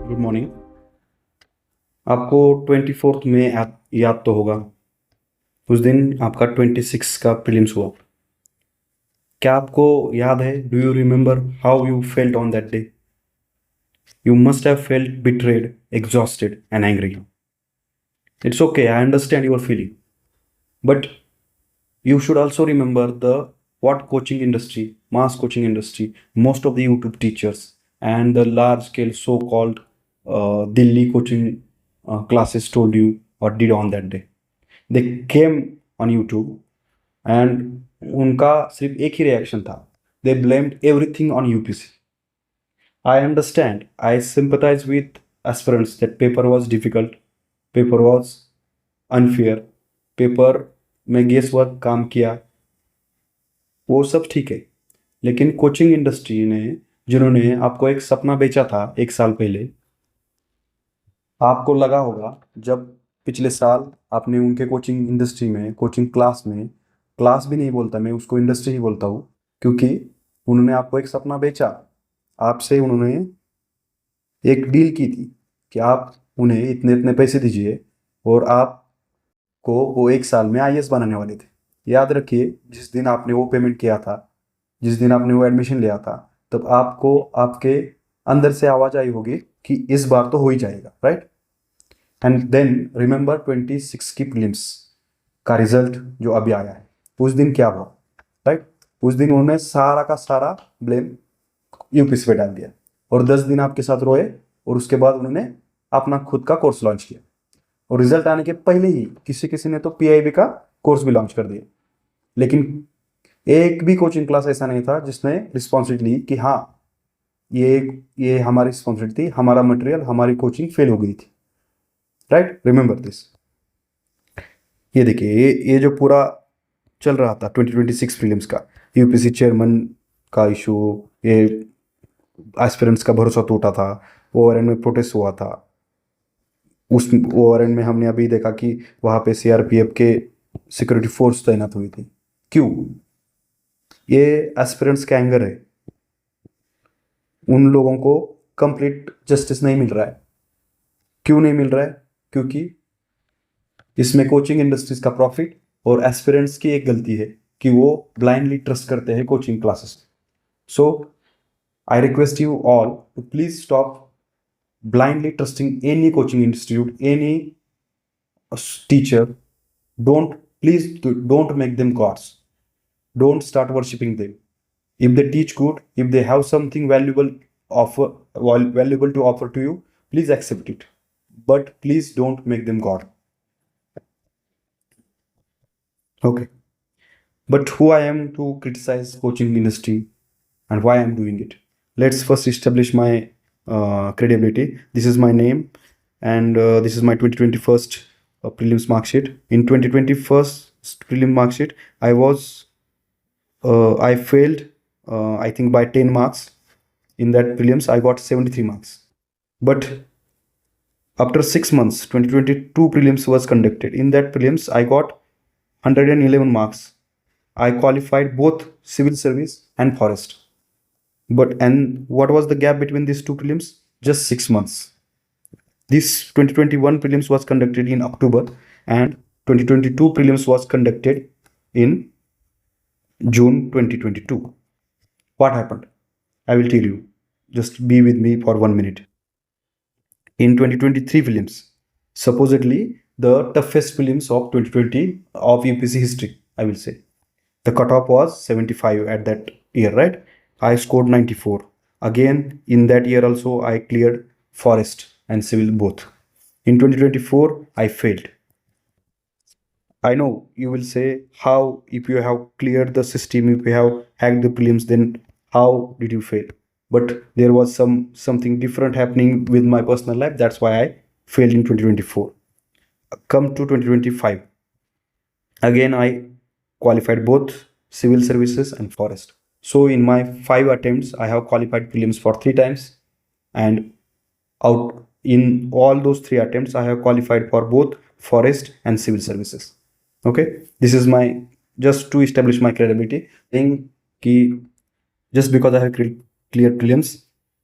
Good morning. आपको 24 में याद तो होगा। उस दिन आपका 26 का प्रीलिम्स हुआ। क्या आपको याद है? Do you remember how you felt on that day? You must have felt betrayed, exhausted and angry. It's okay, I understand your feeling, but you should also remember the what coaching industry, mass coaching industry, most of the YouTube teachers and the large scale so-called Delhi coaching classes told you or did on that day. They came on YouTube and उनका सिर्फ एक ही reaction था। They blamed everything on UPC. I understand. I sympathize with aspirants that paper was difficult, paper was unfair, paper में guess work काम किया, वो सब ठीक है। लेकिन कोचिंग इंडस्ट्री ने, जिन्होंने आपको एक सपना बेचा था 1 साल पहले, आपको लगा होगा जब पिछले साल आपने उनके कोचिंग इंडस्ट्री में, कोचिंग क्लास में, क्लास भी नहीं बोलता मैं उसको, इंडस्ट्री ही बोलता हूँ, क्योंकि उन्होंने आपको एक सपना बेचा। आपसे उन्होंने एक डील की थी कि आप उन्हें इतने इतने पैसे दीजिए और आपको वो 1 साल में आईएएस बनाने वाले थे। याद रखिए, जिस दिन आपने वो पेमेंट किया था, जिस दिन आपने वो एडमिशन लिया था, तब आपको आपके अंदर से आवाज आई होगी कि इस बार तो हो ही जाएगा, राइट? एंड देन रिमेंबर 26 की प्रीलिम्स का रिजल्ट जो अभी आया है, उस दिन क्या हुआ, राइट? उस दिन उन्होंने सारा का सारा ब्लेम यूपीसी पे डाल दिया और 10 दिन आपके साथ रोए और उसके बाद उन्होंने अपना खुद का कोर्स लॉन्च किया और रिजल्ट आने के पहले ही किसी किसी ने तो पीआईबी का कोर्स भी लॉन्च कर दिया। लेकिन एक भी कोचिंग क्लास ऐसा नहीं था जिसने रिस्पॉन्सिबिलिटी ली कि हाँ, ये हमारी रिस्पॉन्सिबिलिटी थी, हमारा मटेरियल, हमारी कोचिंग फेल हो गई थी, राइट? Remember this. ये देखिए, ये जो पूरा चल रहा था 2026 प्रीलिम्स का, यूपीसी चेयरमैन का इशू, ये एस्पिरेंट्स का भरोसा टूटा था, ओआरएन में प्रोटेस्ट हुआ था, उस ओआरएन में हमने अभी देखा कि वहाँ पे सीआरपीएफ के सिक्योरिटी फोर्स तैनात हुई थी। क्यों? ये एस्पिरेंट्स का एंगर है। उन लोगों को कंप्लीट जस्टिस नहीं मिल रहा है। क्यों नहीं मिल रहा है? क्योंकि इसमें कोचिंग इंडस्ट्रीज का प्रॉफिट और एस्पिरेंट्स की एक गलती है कि वो ब्लाइंडली ट्रस्ट करते हैं coaching classes. So I request you all to please stop blindly trusting any coaching institute, any teacher. Don't make them gods. Don't start worshipping them. If they teach good, if they have something valuable to offer to you, please accept it, but please don't make them god. Okay, but who I am to criticize coaching industry and why I'm doing it? Let's first establish my credibility. This is my name, and this is my 2021 prelims mark sheet. In 2021 prelim mark sheet, I failed, I think by 10 marks. In that prelims I got 73 marks, but after 6 months 2022 prelims was conducted. In that prelims I got 111 marks. I qualified both civil service and forest. And what was the gap between these two prelims? Just 6 months. This 2021 prelims was conducted in October, and 2022 prelims was conducted in June 2022. What happened? I will tell you. Just be with me for 1 minute. In 2023 prelims, supposedly the toughest prelims of 2020 of UPC history, I will say. The cutoff was 75 at that year, right? I scored 94. Again, in that year also, I cleared forest and civil both. In 2024, I failed. I know you will say, how, if you have cleared the system, if you have hacked the prelims, then how did you fail? But there was something different happening with my personal life. That's why I failed in 2024. Come to 2025. Again, I qualified both civil services and forest. So in my 5 attempts, I have qualified prelims for 3 times, and out in all those 3 attempts, I have qualified for both forest and civil services. Okay, this is my, just to establish my credibility, saying कि just because I have cleared prelims,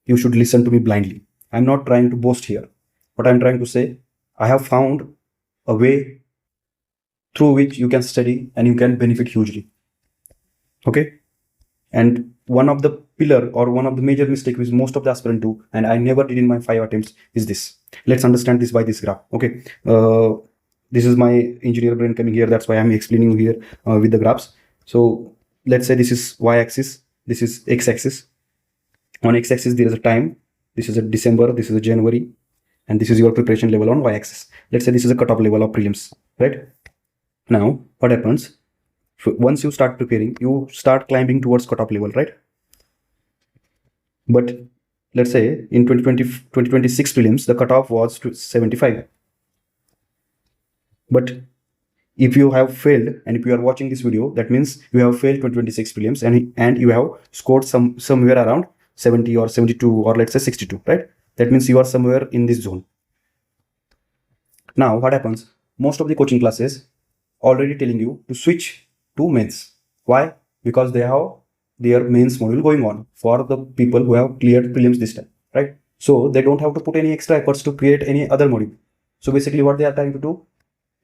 you should listen to me blindly. I'm not trying to boast here. What I'm trying to say, I have found a way through which you can study and you can benefit hugely. Okay? And one of the pillar or one of the major mistake which most of the aspirant do, and I never did in my 5 attempts, is this. Let's understand this by this graph. Okay? This is my engineer brain coming here. That's why I'm explaining you here with the graphs. So let's say this is y-axis, this is x-axis. On x-axis there is a time. This is a December, this is a January, and this is your preparation level on y-axis. Let's say this is a cutoff level of prelims, right? Now what happens? Once you start preparing, you start climbing towards cutoff level, right? But let's say in 2026 prelims, the cutoff was 75. But if you have failed, and if you are watching this video, that means you have failed 2026 prelims and you have scored somewhere around 70 or 72 or let's say 62, right? That means you are somewhere in this zone. Now what happens? Most of the coaching classes already telling you to switch to mains. Why? Because they have their mains module going on for the people who have cleared prelims this time, right? So they don't have to put any extra efforts to create any other module. So basically what they are trying to do,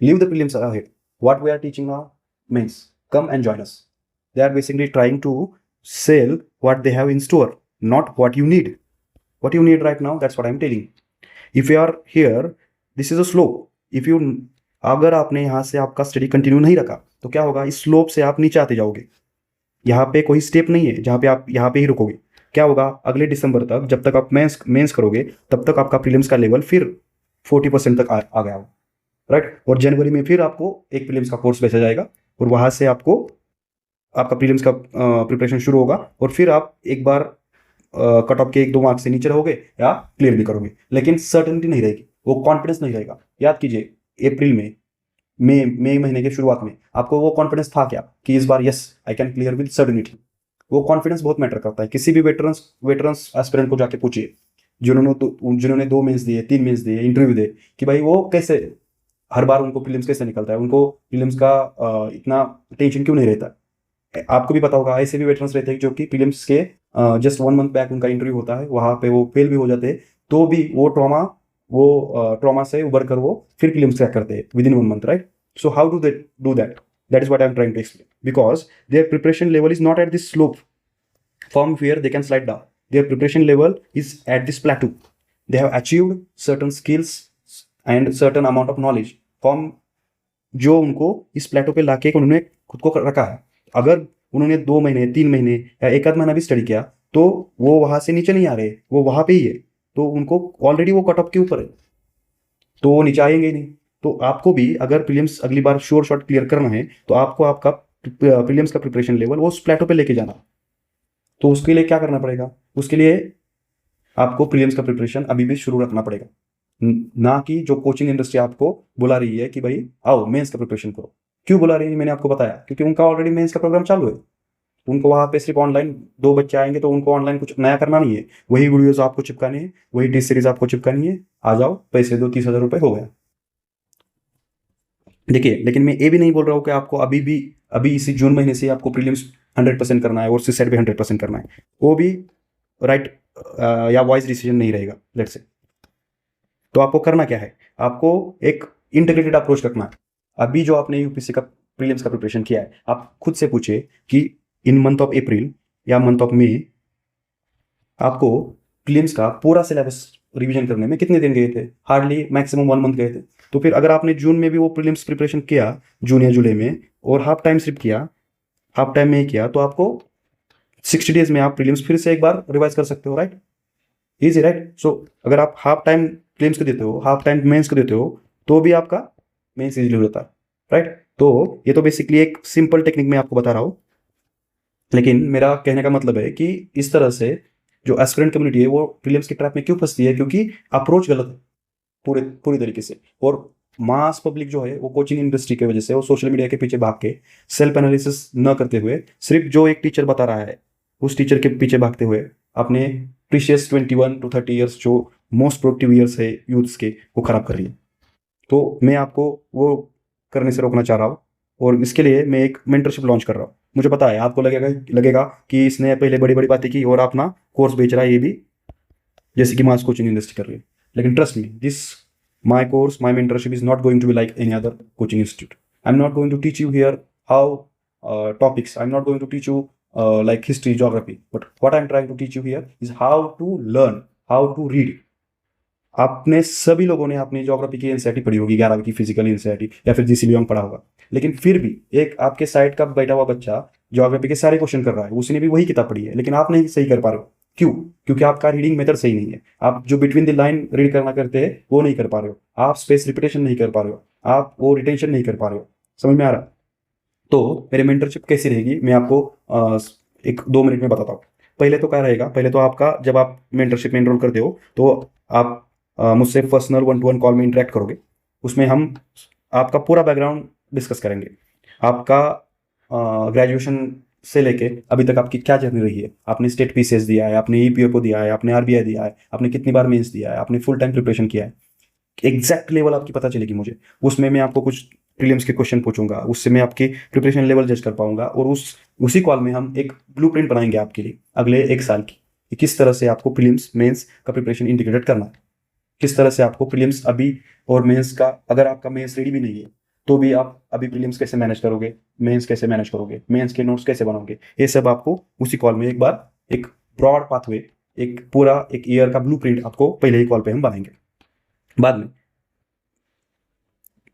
leave the prelims ahead. What we are teaching now, mains. Come and join us. They are basically trying to sell what they have in store, not what you need. What you need right now, that's what I'm telling. If you are here, this is a slope. If you, अगर आपने यहाँ से आपका study continue नहीं रखा तो क्या होगा, इस स्लोप से आप नीचे आते जाओगे. यहाँ पे कोई स्टेप नहीं है जहाँ पे आप यहाँ पे ही रुकोगे. क्या होगा, अगले दिसंबर तक जब तक आप मेंस करोगे तब तक आपका प्रीलिम्स का लेवल फिर 40% तक आ गया होगा, राइट? और जनवरी में फिर आपको एक प्रीलिम्स का कोर्स भेजा जाएगा और वहाँ से आपको आपका प्रीलिम्स का प्रिपरेशन शुरू होगा और फिर आप एक बार कट ऑफ के 1-2 मार्क्स से नीचे रहोगे या क्लियर भी करोगे, लेकिन सर्टेनिटी नहीं रहेगी, वो कॉन्फिडेंस नहीं रहेगा. याद कीजिए, अप्रैल में मई महीने के शुरुआत में आपको वो कॉन्फिडेंस था क्या कि इस बार yes I can clear with certainty. वो कॉन्फिडेंस बहुत मैटर करता है. किसी भी वेटरन्स एस्पिरेंट को जाके पूछिए जिन्होंने 2 मेंस दिए, 3 मेंस दिए, इंटरव्यू दिए, कि भाई वो कैसे हर बार उनको प्रीलिम्स कैसे निकलता है, उनको प्रीलिम्स का इतना टेंशन क्यों नहीं रहता. आपको भी पता होगा, ऐसे भी वेटरन्स रहते हैं जो कि प्रीलिम्स के जस्ट 1 मंथ बैक उनका इंटरव्यू होता है, वहाँ पे वो फेल भी हो जाते हैं, तो भी वो ट्रॉमा से उबर कर वो फिर प्रीलिम्स क्रैक करते हैं with in 1 month, right? So how do they do that? That is what I am trying to explain. Because their preparation level is not at this slope from where they can slide down. Their preparation level is at this plateau. They have achieved certain skills and certain amount of knowledge from जो उनको इस प्लेटो पे लाके उन्होंने खुद को रखा है. अगर उन्होंने 2 महीने, 3 महीने या 1 आध महीना भी स्टडी किया तो वो वहां से नीचे नहीं आ रहे, वो वहां पे ही है. तो उनको ऑलरेडी वो कट ऑफ के ऊपर है, तो वो नीचे आएंगे नहीं. तो आपको भी अगर प्रीलिम्स अगली बार श्योर शॉट क्लियर करना है तो आपको आपका प्रीलिम्स का प्रिपरेशन लेवल वो उस प्लेटो पे लेके जाना. तो उसके लिए क्या करना पड़ेगा? उसके लिए आपको प्रीलिम्स का प्रिपरेशन अभी भी शुरू रखना पड़ेगा, ना कि जो कोचिंग इंडस्ट्री आपको बुला रही है कि भाई आओ मेंस का प्रिपरेशन करो. क्यों बुला रही है मैंने आपको बताया, क्योंकि उनका ऑलरेडी मेंस का प्रोग्राम चालू है. उनको वहाँ पे सिर्फ ऑनलाइन 2 बच्चे आएंगे तो उनको ऑनलाइन कुछ नया करना नहीं है, वही वीडियोस आपको चिपकानी है, वही टेस्ट सीरीज आपको चिपकानी है. आ जाओ, पैसे दो, 30,000 रुपये हो गया. देखिए, लेकिन मैं ये भी नहीं बोल रहा हूँ कि आपको अभी इसी जून महीने से आपको प्रीलिम्स 100% करना है और सीसेट भी 100% करना है. वो भी राइट या वॉइस डिसीजन नहीं रहेगा, लेट्स से. तो आपको करना क्या है? आपको एक इंटीग्रेटेड अप्रोच रखना है. अभी जो आपने यूपीएससी का प्रीलिम्स का प्रिपरेशन किया है, आप खुद से पूछिए कि इन मंथ ऑफ अप्रैल या मंथ ऑफ मई आपको प्रीलिम्स का पूरा सिलेबस रिवीजन करने में कितने दिन गए थे? हार्डली मैक्सिमम 1 मंथ गए थे. तो फिर अगर आपने जून में भी वो प्रीलिम्स प्रिपरेशन किया, जून या जुलाई में, और हाफ टाइम सिर्फ किया, हाफ टाइम में ही किया, तो आपको 60 डेज में आप प्रीलिम्स फिर से एक बार रिवाइज कर सकते हो, राइट? Easy, right? सो अगर आप हाफ टाइम प्रीलिम्स को देते हो, हाफ टाइम मेंस को देते हो, तो भी आपका मेंस इजीली होता है, राइट? तो ये तो बेसिकली एक सिंपल टेक्निक मैं आपको बता रहा हूँ, लेकिन मेरा कहने का मतलब है कि इस तरह से जो एस्पिरेंट कम्युनिटी है वो प्रीलिम्स की ट्रैप में क्यों फंसती है? क्योंकि अप्रोच गलत है पूरी तरीके से. और मास पब्लिक जो है वो कोचिंग इंडस्ट्री की वजह से वो सोशल मीडिया के पीछे भाग के सेल्फ एनालिसिस न करते हुए सिर्फ जो एक टीचर बता रहा है उस टीचर के पीछे भागते हुए अपने प्रीशियस 21 to 30 ईयर्स जो मोस्ट प्रोडक्टिव ईयर्स है यूथ्स के, वो खराब कर रही है. तो मैं आपको वो करने से रोकना चाह रहा हूँ और इसके लिए मैं एक मेंटरशिप लॉन्च कर रहा हूँ. मुझे पता है आपको लगेगा कि इसने पहले बड़ी बड़ी बातें की और अपना कोर्स बेच रहा है. ये भी जैसे कि मास कोचिंग इंडस्ट्री कर रही है। लेकिन trust me, this my course, my mentorship is not going to be like any other coaching institute. I am not going to teach you here how topics, I am not going to teach you like history, geography, but what I'm trying to teach you here is how to learn, how to read. आपने सभी लोगों ने अपनी geography की NCERT पढ़ी होगी, 11वीं की फिजिकल एनसीईआरटी, या फिर जीसी लियोंग पढ़ा होगा, लेकिन फिर भी एक आपके साइड का बैठा हुआ बच्चा ज्योग्राफी के सारे क्वेश्चन कर रहा है, उसने भी वही किताब पढ़ी है, लेकिन आप नहीं सही कर पा रहे हो। क्यों? क्योंकि आपका रीडिंग मेथड सही नहीं है। आप जो बिटवीन द लाइन रीड करना करते हैं वो नहीं कर पा रहे हो, आप स्पेस रिपीटेशन नहीं कर पा रहे हो, आप वो रिटेंशन नहीं कर पा रहे हो। समझ में आ रहा? तो मेरी मेंटरशिप कैसी रहेगी मैं आपको 1-2 मिनट में बताता हूँ। पहले तो क्या रहेगा, पहले तो आपका जब आप मेंटरशिप में एनरोल करते हो तो आप मुझसे पर्सनल 1-to-1 कॉल में इंटरेक्ट करोगे। उसमें हम आपका पूरा बैकग्राउंड डिस्कस करेंगे। आपका ग्रेजुएशन से लेके अभी तक आपकी क्या जर्नी रही है, आपने स्टेट पीसीएस दिया है, आपने ईपीएफओ दिया है, आपने आरबीआई दिया है, आपने कितनी बार मेंस दिया है, आपने फुल टाइम प्रिपरेशन किया है, एग्जैक्ट लेवल आपकी पता चलेगी मुझे। उसमें मैं आपको कुछ प्रीलिम्स के क्वेश्चन पूछूंगा, उससे मैं आपकी प्रिपरेशन लेवल जज कर पाऊंगा, और उसी कॉल में हम एक ब्लूप्रिंट बनाएंगे आपके लिए अगले 1 साल की, कि किस तरह से आपको प्रीलिम्स मेंस का प्रिपरेशन इंटीग्रेट करना है, किस तरह से आपको प्रीलिम्स अभी और मेंस का, अगर आपका मेंस रेडी भी नहीं है तो भी आप अभी प्रीलिम्स कैसे मैनेज करोगे, मेंस कैसे मैनेज करोगे, मेंस के नोट्स कैसे बनाओगे, ये सब आपको उसी कॉल में एक बार एक ब्रॉड पाथवे, एक पूरा एक ईयर का ब्लूप्रिंट आपको पहले ही कॉल पे हम बनाएंगे। बाद में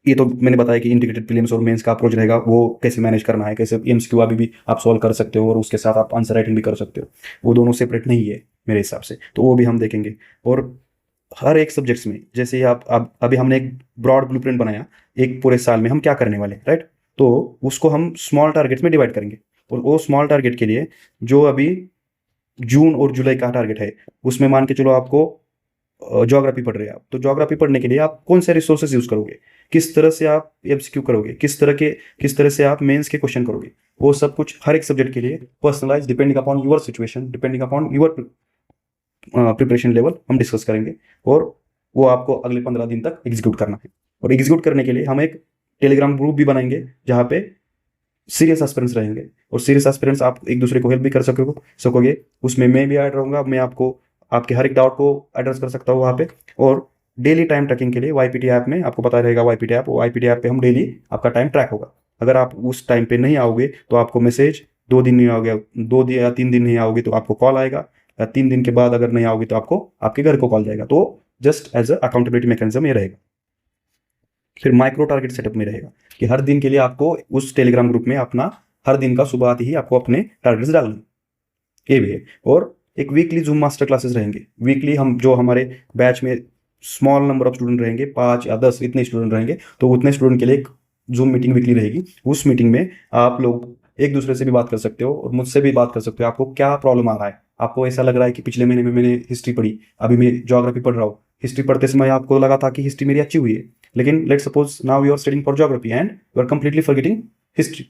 ये तो मैंने बताया कि इंटीग्रेटेड प्रीलिम्स और मेंस का अप्रोच रहेगा, वो कैसे मैनेज करना है, कैसे एमसीक्यू अभी भी आप सॉल्व कर सकते हो और उसके साथ आप आंसर राइटिंग भी कर सकते हो, वो दोनों सेपरेट नहीं है मेरे हिसाब से, तो वो भी हम देखेंगे। और हर एक सब्जेक्ट्स में जैसे आप अभी हमने एक ब्रॉड ब्लूप्रिंट बनाया, एक पूरे साल में हम क्या करने वाले, राइट? तो उसको हम स्मॉल टारगेट्स में डिवाइड करेंगे, और वो स्मॉल टारगेट के लिए जो अभी जून और जुलाई का टारगेट है, उसमें मान के चलो आपको ज्योग्राफी पढ़ रहे हैं आप, तो ज्योग्राफी पढ़ने के लिए आप कौन से रिसोर्सेज यूज करोगे, किस तरह से आप एमसीक्यू करोगे, किस तरह से आप मेंस के क्वेश्चन करोगे, वो सब कुछ हर एक सब्जेक्ट के लिए personalize, depending upon your situation, depending upon your preparation level हम डिस्कस करेंगे, और वो आपको अगले 15 दिन तक एग्जीक्यूट करना है। और एग्जीक्यूट करने के लिए हम एक टेलीग्राम ग्रुप भी बनाएंगे जहाँ पे सीरियस एस्पिरेंट्स रहेंगे, और सीरियस एस्पिरेंट्स आप एक दूसरे को हेल्प भी कर सकोगे। उसमें मैं भी ऐड रहूँगा, मैं आपको आपके हर एक डाउट को एड्रेस कर सकता हूँ वहाँ पे। और डेली टाइम ट्रैकिंग के लिए वाईपीटी ऐप में आपको पता रहेगा, वाईपीटी ऐप पे हम डेली आपका टाइम ट्रैक होगा। अगर आप उस टाइम पे नहीं आओगे तो आपको मैसेज, 2 दिन नहीं आओगे, 2 या 3 दिन नहीं आओगे तो आपको कॉल आएगा, या 3 दिन के बाद अगर नहीं आओगे तो आपको आपके घर को कॉल जाएगा। तो just as a accountability mechanism ये रहेगा। फिर माइक्रो टारगेट सेटअप में रहेगा कि हर दिन के लिए आपको उस टेलीग्राम ग्रुप में अपना हर दिन का सुबह आते ही आपको अपने टारगेट्स डालने, ये भी है। और एक वीकली जूम मास्टर क्लासेस रहेंगे। वीकली हम जो हमारे बैच में स्मॉल नंबर ऑफ स्टूडेंट रहेंगे, 5 या 10 इतने स्टूडेंट रहेंगे, तो उतने स्टूडेंट के लिए एक जूम मीटिंग वीकली रहेगी। उस मीटिंग में आप लोग एक दूसरे से भी बात कर सकते हो और मुझसे भी बात कर सकते हो। आपको क्या प्रॉब्लम आ रहा है, आपको ऐसा लग रहा है कि पिछले महीने में मैंने हिस्ट्री पढ़ी, अभी मैं ज्योग्राफी पढ़ रहा हूँ, हिस्ट्री पढ़ते समय आपको लगा था कि हिस्ट्री मेरी अच्छी हुई है, लेकिन let suppose now you are studying for geography and you are completely forgetting history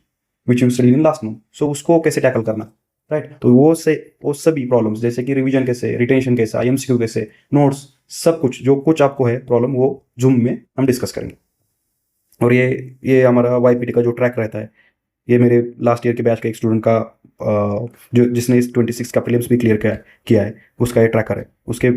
which you studied in last month. So उसको कैसे टैकल करना, राइट? तो वो सभी प्रॉब्लम्स जैसे कि रिवीजन कैसे, रिटेंशन कैसा, एमसीक्यू कैसे, नोट्स, सब कुछ जो कुछ आपको है प्रॉब्लम, वो जूम में हम डिस्कस करेंगे। और ये हमारा वाईपीटी का जो ट्रैक रहता है, ये मेरे लास्ट ईयर के बैच का एक स्टूडेंट का जो जिसने इस 26 का प्रीलिम्स भी क्लियर किया है, उसका ये ट्रैकर है। उसके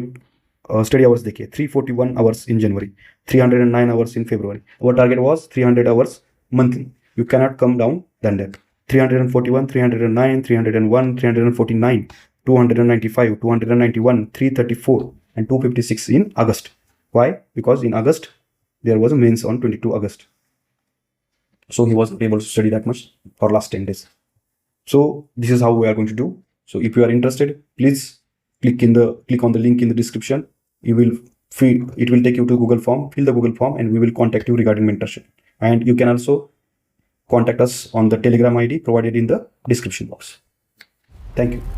स्टडी आवर्स देखिए, 341 hours in January, 309 hours in February. Our target was 300 hours monthly. You cannot come down then that. 341, 309, 301, 349, 295, 291, 334 and 256 in August. Why? Because in August there was a mains on 22 August. So he wasn't able to study that much for last 10 days. So this is how we are going to do. So if you are interested, please click on the link in the description. It will take you to Google form. Fill the Google form and we will contact you regarding mentorship. And you can also contact us on the Telegram ID provided in the description box. Thank you.